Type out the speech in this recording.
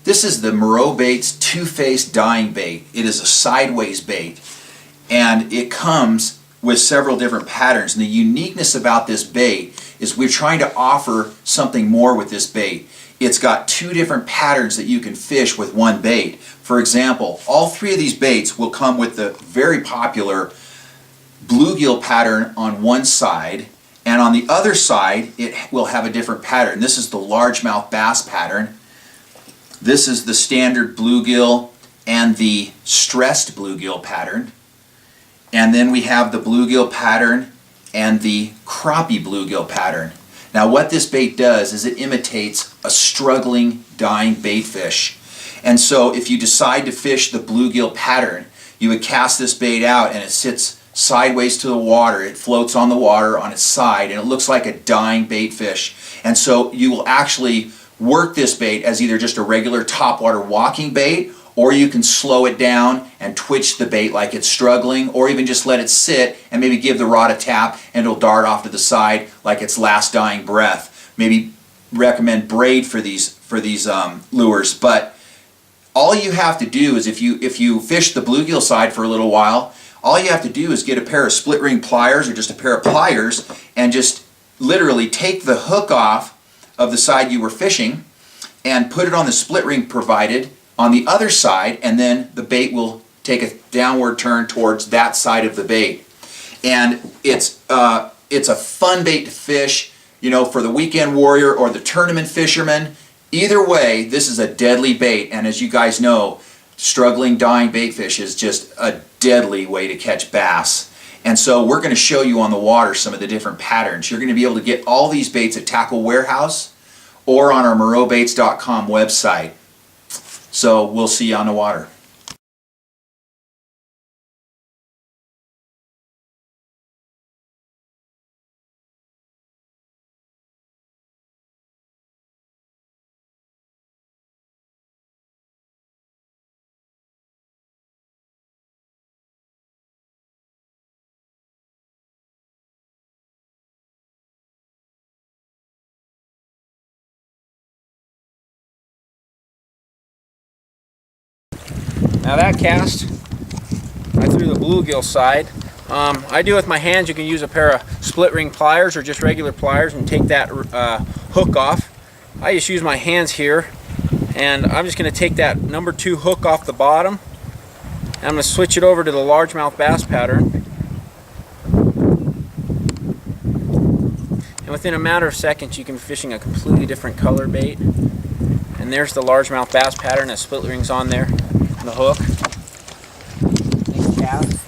This is the Moreau Baits Two Face dyeing bait. It is a sideways bait, and it comes with several different patterns. And the uniqueness about this bait is we're trying to offer something more with this bait. It's got two different patterns that you can fish with one bait. For example, all three of these baits will come with the very popular bluegill pattern on one side, and on the other side it will have a different pattern. This is the largemouth bass pattern. This is the standard bluegill and the stressed bluegill pattern. And then we have the bluegill pattern and the crappie bluegill pattern. Now what this bait does is it imitates a struggling, dying bait fish. And so if you decide to fish the bluegill pattern, you would cast this bait out and it sits sideways to the water. It floats on the water on its side and it looks like a dying bait fish. And so you will actually work this bait as either just a regular topwater walking bait, or you can slow it down and twitch the bait like it's struggling, or even just let it sit and maybe give the rod a tap and it'll dart off to the side like its last dying breath. Maybe recommend braid for these lures. But all you have to do is if you fish the bluegill side for a little while, all you have to do is get a pair of split ring pliers or just a pair of pliers and just literally take the hook off of the side you were fishing and put it on the split ring provided on the other side, and then the bait will take a downward turn towards that side of the bait. And it's a fun bait to fish, you know, for the weekend warrior or the tournament fisherman. Either way, this is a deadly bait, and as you guys know, struggling, dying bait fish is just a deadly way to catch bass. And so we're going to show you on the water some of the different patterns. You're going to be able to get all these baits at Tackle Warehouse or on our MoreauBaits.com website. So we'll see you on the water. Now that cast, I threw the bluegill side. I do it with my hands. You can use a pair of split ring pliers or just regular pliers and take that hook off. I just use my hands here, and I'm just going to take that number 2 hook off the bottom. And I'm going to switch it over to the largemouth bass pattern. And within a matter of seconds you can be fishing a completely different color bait. And there's the largemouth bass pattern, that split rings on there. The hook. Next cast.